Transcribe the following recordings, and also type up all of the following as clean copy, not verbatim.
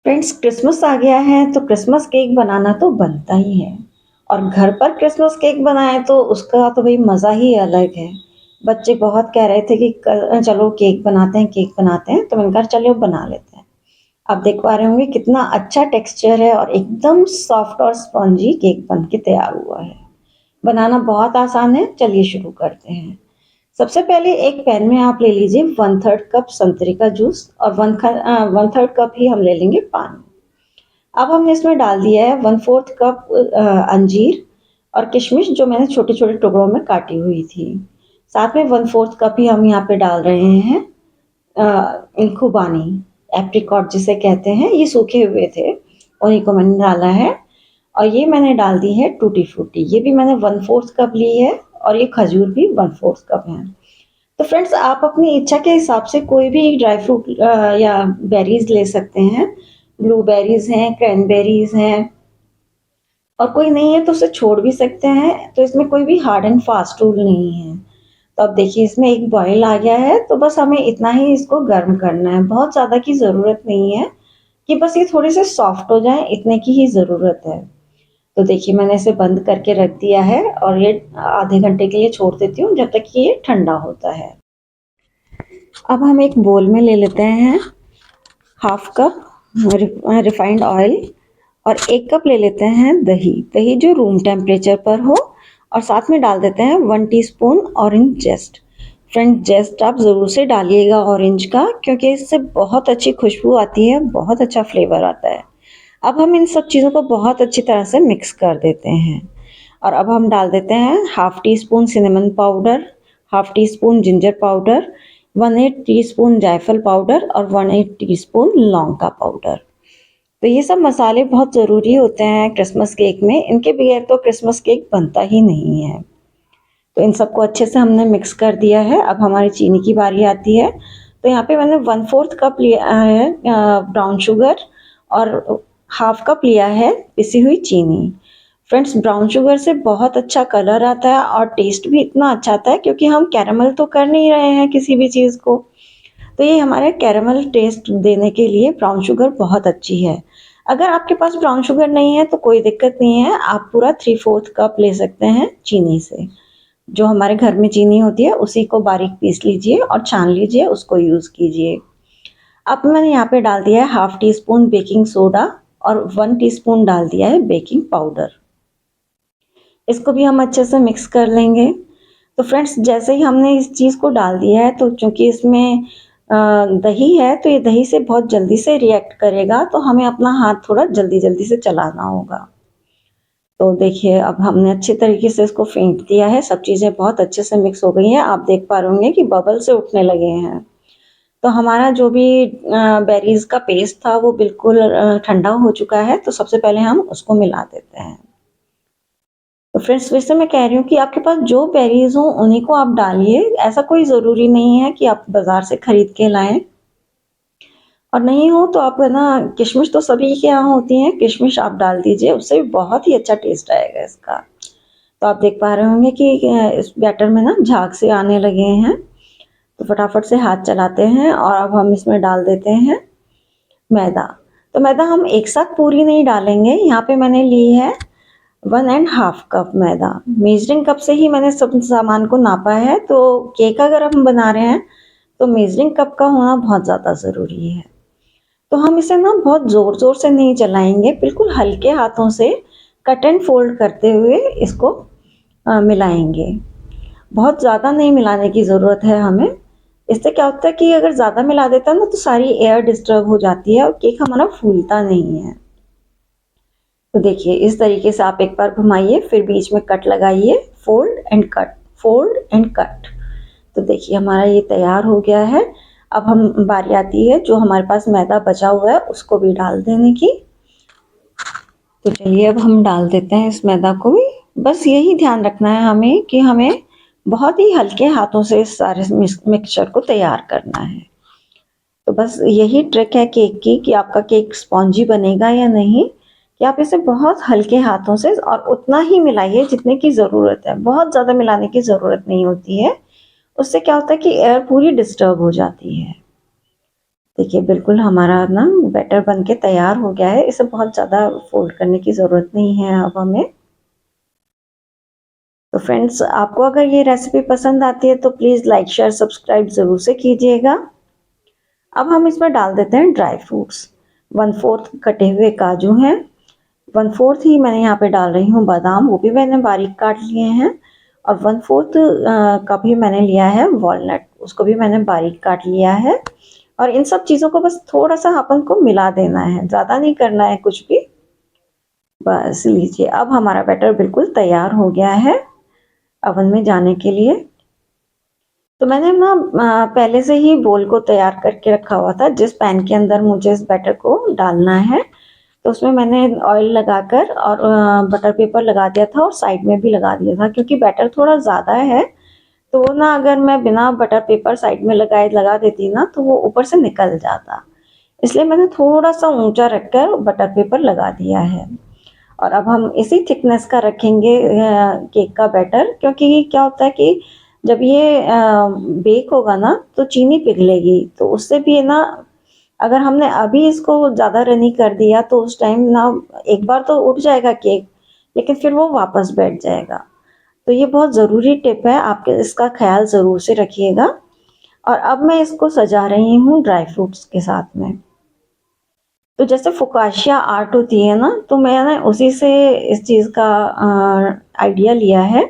Friends, Christmas आ गया है तो क्रिसमस केक बनाना तो बनता ही है। और घर पर क्रिसमस केक बनाए तो उसका तो भाई मज़ा ही अलग है। बच्चे बहुत कह रहे थे कि चलो केक बनाते हैं, केक बनाते हैं, तो मैंने कहा चलो बना लेते हैं। आप देख पा रहे होंगे कितना अच्छा टेक्सचर है और एकदम सॉफ्ट और स्पॉन्जी केक बन के तैयार हुआ है। बनाना बहुत आसान है, चलिए शुरू करते हैं। सबसे पहले एक पैन में आप ले लीजिए 1/3 कप संतरे का जूस और 1/3 कप ही हम ले लेंगे पानी। अब हमने इसमें डाल दिया है 1/4 कप अंजीर और किशमिश जो मैंने छोटे छोटे टुकड़ों में काटी हुई थी। साथ में 1/4 कप ही हम यहाँ पे डाल रहे हैं खुबानी, एप्रिकॉट जिसे कहते हैं, ये सूखे हुए थे, उन्हीं को मैंने डाला है। और ये मैंने डाल दी है टूटी फ्रूटी, ये भी मैंने 1/4 कप ली है। और ये खजूर भी 1/4 कप है। तो फ्रेंड्स, आप अपनी इच्छा के हिसाब से कोई भी ड्राई फ्रूट या बेरीज ले सकते हैं। ब्लूबेरीज हैं, क्रैनबेरीज हैं, और कोई नहीं है तो उसे छोड़ भी सकते हैं। तो इसमें कोई भी हार्ड एंड फास्ट रूल नहीं है। तो अब देखिए इसमें एक बॉयल आ गया है, तो बस हमें इतना ही इसको गर्म करना है, बहुत ज़्यादा की ज़रूरत नहीं है। कि बस ये थोड़े से सॉफ्ट हो जाए, इतने की ही ज़रूरत है। तो देखिए मैंने इसे बंद करके रख दिया है और ये आधे घंटे के लिए छोड़ देती हूँ जब तक कि ये ठंडा होता है। अब हम एक बोल में ले लेते हैं हाफ कप रिफाइंड ऑयल और 1 कप ले लेते हैं दही। दही जो रूम टेम्परेचर पर हो, और साथ में डाल देते हैं 1 टीस्पून ऑरेंज जेस्ट। फ्रेंड, जेस्ट आप ज़रूर से डालिएगा ऑरेंज का, क्योंकि इससे बहुत अच्छी खुशबू आती है, बहुत अच्छा फ्लेवर आता है। अब हम इन सब चीज़ों को बहुत अच्छी तरह से मिक्स कर देते हैं। और अब हम डाल देते हैं half tea spoon cinnamon powder, half tea spoon ginger powder, 1/8 teaspoon जायफल पाउडर और 1/8 टीस्पून लौंग का पाउडर। तो ये सब मसाले बहुत ज़रूरी होते हैं क्रिसमस केक में, इनके बगैर तो क्रिसमस केक बनता ही नहीं है। तो इन सबको अच्छे से हमने मिक्स कर दिया है। अब हमारी चीनी की बारी आती है। तो यहाँ पे मैंने 1/4 कप लिया है ब्राउन शुगर और हाफ कप लिया है पिसी हुई चीनी। फ्रेंड्स, ब्राउन शुगर से बहुत अच्छा कलर आता है और टेस्ट भी इतना अच्छा आता है, क्योंकि हम कैरामल तो कर नहीं रहे हैं किसी भी चीज़ को। तो ये हमारे कैरामल टेस्ट देने के लिए ब्राउन शुगर बहुत अच्छी है। अगर आपके पास ब्राउन शुगर नहीं है तो कोई दिक्कत नहीं है, आप पूरा 3/4 कप ले सकते हैं चीनी से। जो हमारे घर में चीनी होती है उसी को बारीक पीस लीजिए और छान लीजिए, उसको यूज़ कीजिए। अब मैंने यहाँ पे डाल दिया है half tea spoon baking soda और 1 टीस्पून डाल दिया है बेकिंग पाउडर। इसको भी हम अच्छे से मिक्स कर लेंगे। तो फ्रेंड्स, जैसे ही हमने इस चीज़ को डाल दिया है, तो चूँकि इसमें दही है तो ये दही से बहुत जल्दी से रिएक्ट करेगा, तो हमें अपना हाथ थोड़ा जल्दी जल्दी से चलाना होगा। तो देखिए अब हमने अच्छे तरीके से इसको फेंट दिया है, सब चीज़ें बहुत अच्छे से मिक्स हो गई हैं। आप देख पा रहे होंगे कि बबल से उठने लगे हैं। तो हमारा जो भी बेरीज़ का पेस्ट था वो बिल्कुल ठंडा हो चुका है। तो सबसे पहले हम उसको मिला देते हैं। तो फ्रेंड्स, वैसे मैं कह रही हूँ कि आपके पास जो बेरीज़ हों उन्हीं को आप डालिए। ऐसा कोई ज़रूरी नहीं है कि आप बाज़ार से खरीद के लाएँ। और नहीं हो तो आप है ना, किशमिश तो सभी के यहाँ होती हैं, किशमिश आप डाल दीजिए, उससे भी बहुत ही अच्छा टेस्ट आएगा इसका। तो आप देख पा रहे होंगे कि इस बैटर में ना झाग से आने लगे हैं। तो फटाफट से हाथ चलाते हैं और अब हम इसमें डाल देते हैं मैदा। तो मैदा हम एक साथ पूरी नहीं डालेंगे। यहाँ पे मैंने ली है 1.5 कप मैदा। मेजरिंग कप से ही मैंने सब सामान को नापा है। तो केक अगर हम बना रहे हैं तो मेजरिंग कप का होना बहुत ज़्यादा ज़रूरी है। तो हम इसे ना बहुत ज़ोर ज़ोर से नहीं चलाएंगे, बिल्कुल हल्के हाथों से कट एंड फोल्ड करते हुए इसको मिलाएंगे। बहुत ज़्यादा नहीं मिलाने की ज़रूरत है हमें। इससे क्या होता है कि अगर ज़्यादा मिला देता है ना तो सारी एयर डिस्टर्ब हो जाती है और केक हमारा फूलता नहीं है। तो देखिए इस तरीके से आप एक बार घुमाइए, फिर बीच में कट लगाइए, fold and cut, fold and cut. तो देखिए हमारा ये तैयार हो गया है। अब हम बारी आती है जो हमारे पास मैदा बचा हुआ है उसको भी डाल देने की। तो चलिए अब हम डाल देते हैं इस मैदा को भी। बस यही ध्यान रखना है हमें कि हमें बहुत ही हल्के हाथों से इस सारे मिक्सचर को तैयार करना है। तो बस यही ट्रिक है केक की कि आपका केक स्पॉन्जी बनेगा या नहीं, कि आप इसे बहुत हल्के हाथों से और उतना ही मिलाइए जितने की ज़रूरत है। बहुत ज़्यादा मिलाने की ज़रूरत नहीं होती है, उससे क्या होता है कि एयर पूरी डिस्टर्ब हो जाती है। देखिए बिल्कुल हमारा ना बैटर बन के तैयार हो गया है। इसे बहुत ज़्यादा फ़ोल्ड करने की ज़रूरत नहीं है अब हमें। तो फ्रेंड्स, आपको अगर ये रेसिपी पसंद आती है तो प्लीज़ लाइक, शेयर, सब्सक्राइब ज़रूर से कीजिएगा। अब हम इसमें डाल देते हैं ड्राई फ्रूट्स। 1/4 कटे हुए काजू हैं, 1/4 ही मैंने यहाँ पे डाल रही हूँ बादाम, वो भी मैंने बारीक काट लिए हैं। और 1/4 कप ही मैंने लिया है वॉलनट, उसको भी मैंने बारीक काट लिया है। और इन सब चीज़ों को बस थोड़ा सा अपन को मिला देना है, ज़्यादा नहीं करना है कुछ भी। बस लीजिए, अब हमारा बैटर बिल्कुल तैयार हो गया है अवन में जाने के लिए। तो मैंने ना पहले से ही बोल को तैयार करके रखा हुआ था, जिस पैन के अंदर मुझे इस बैटर को डालना है। तो उसमें मैंने ऑयल लगाकर और बटर पेपर लगा दिया था और साइड में भी लगा दिया था, क्योंकि बैटर थोड़ा ज़्यादा है। तो वो ना अगर मैं बिना बटर पेपर साइड में लगा देती ना तो वो ऊपर से निकल जाता। इसलिए मैंने थोड़ा सा ऊंचा रखकर बटर पेपर लगा दिया है। और अब हम इसी थिकनेस का रखेंगे केक का बैटर, क्योंकि क्या होता है कि जब ये बेक होगा ना तो चीनी पिघलेगी, तो उससे भी है ना, अगर हमने अभी इसको ज़्यादा रनी कर दिया तो उस टाइम ना एक बार तो उठ जाएगा केक, लेकिन फिर वो वापस बैठ जाएगा। तो ये बहुत ज़रूरी टिप है, आप इसका ख्याल ज़रूर से रखिएगा। और अब मैं इसको सजा रही हूँ ड्राई फ्रूट्स के साथ में। तो जैसे फुकाशिया आर्ट होती है ना, तो मैंने उसी से इस चीज़ का आइडिया लिया है।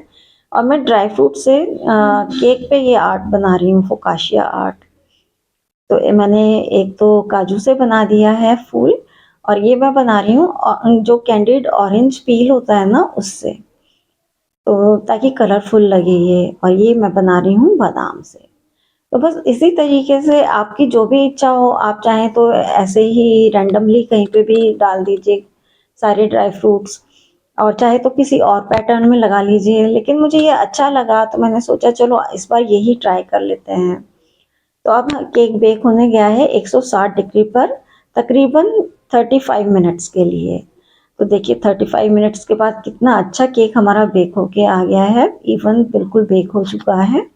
और मैं ड्राई फ्रूट से केक पे ये आर्ट बना रही हूँ, फुकाशिया आर्ट। तो मैंने एक तो काजू से बना दिया है फूल, और ये मैं बना रही हूँ जो कैंडिड ऑरेंज पील होता है ना उससे, तो ताकि कलरफुल लगे ये। और ये मैं बना रही हूँ बादाम से। तो बस इसी तरीके से आपकी जो भी इच्छा हो, आप चाहें तो ऐसे ही रैंडमली कहीं पे भी डाल दीजिए सारे ड्राई फ्रूट्स, और चाहे तो किसी और पैटर्न में लगा लीजिए। लेकिन मुझे ये अच्छा लगा तो मैंने सोचा चलो इस बार यही ट्राई कर लेते हैं। तो अब केक बेक होने गया है 160 डिग्री पर तकरीबन 35 मिनट्स के लिए। तो देखिए 35 मिनट्स के बाद कितना अच्छा केक हमारा बेक होके आ गया है, इवन बिल्कुल बेक हो चुका है।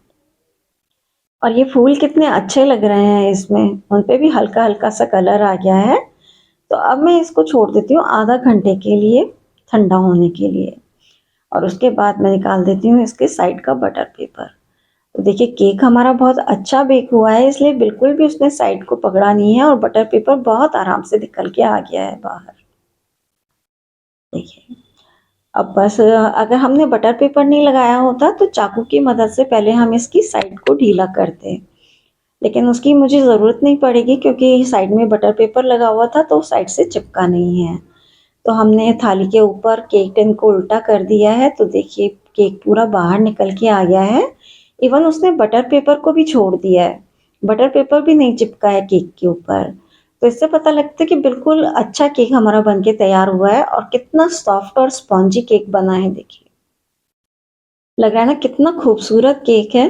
और ये फूल कितने अच्छे लग रहे हैं, इसमें उन पे भी हल्का हल्का सा कलर आ गया है। तो अब मैं इसको छोड़ देती हूँ आधा घंटे के लिए ठंडा होने के लिए, और उसके बाद मैं निकाल देती हूँ इसके साइड का बटर पेपर। तो देखिए केक हमारा बहुत अच्छा बेक हुआ है, इसलिए बिल्कुल भी उसने साइड को पकड़ा नहीं है और बटर पेपर बहुत आराम से निकल के आ गया है बाहर। देखिए अब बस अगर हमने बटर पेपर नहीं लगाया होता तो चाकू की मदद से पहले हम इसकी साइड को ढीला करते, लेकिन उसकी मुझे ज़रूरत नहीं पड़ेगी क्योंकि साइड में बटर पेपर लगा हुआ था तो साइड से चिपका नहीं है। तो हमने थाली के ऊपर केक टिन को उल्टा कर दिया है, तो देखिए केक पूरा बाहर निकल के आ गया है। इवन उसने बटर पेपर को भी छोड़ दिया है, बटर पेपर भी नहीं चिपका है केक के ऊपर। तो इससे पता लगता है कि बिल्कुल अच्छा केक हमारा बनके तैयार हुआ है, और कितना सॉफ्ट और स्पॉन्जी केक बना है। देखिए लग रहा है ना कितना खूबसूरत केक है।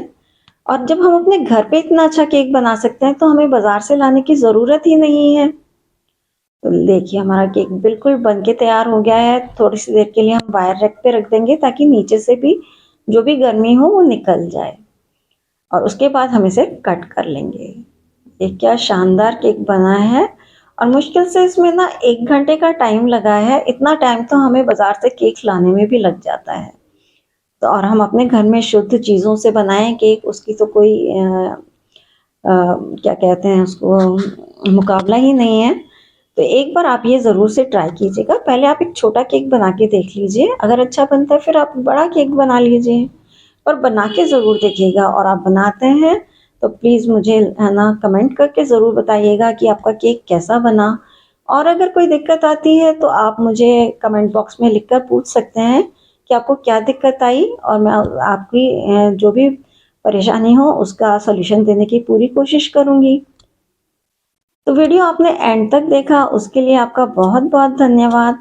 और जब हम अपने घर पे इतना अच्छा केक बना सकते हैं तो हमें बाजार से लाने की ज़रूरत ही नहीं है। तो देखिए हमारा केक बिल्कुल बन के तैयार हो गया है। थोड़ी सी देर के लिए हम बाहर रैक पे रख देंगे ताकि नीचे से भी जो भी गर्मी हो वो निकल जाए, और उसके बाद हम इसे कट कर लेंगे। ये क्या शानदार केक बना है, और मुश्किल से इसमें ना 1 घंटे का टाइम लगा है। इतना टाइम तो हमें बाजार से केक लाने में भी लग जाता है। तो और हम अपने घर में शुद्ध चीज़ों से बनाएं केक, उसकी तो कोई क्या कहते हैं उसको, मुकाबला ही नहीं है। तो एक बार आप ये ज़रूर से ट्राई कीजिएगा। पहले आप एक छोटा केक बना के देख लीजिए, अगर अच्छा बनता है फिर आप बड़ा केक बना लीजिए, पर बना के ज़रूर देखिएगा। और आप बनाते हैं तो प्लीज़ मुझे है ना कमेंट करके ज़रूर बताइएगा कि आपका केक कैसा बना। और अगर कोई दिक्कत आती है तो आप मुझे कमेंट बॉक्स में लिखकर पूछ सकते हैं कि आपको क्या दिक्कत आई, और मैं आपकी जो भी परेशानी हो उसका सॉल्यूशन देने की पूरी कोशिश करूँगी। तो वीडियो आपने एंड तक देखा उसके लिए आपका बहुत बहुत धन्यवाद,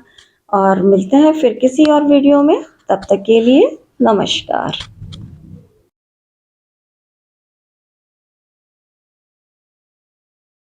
और मिलते हैं फिर किसी और वीडियो में। तब तक के लिए नमस्कार।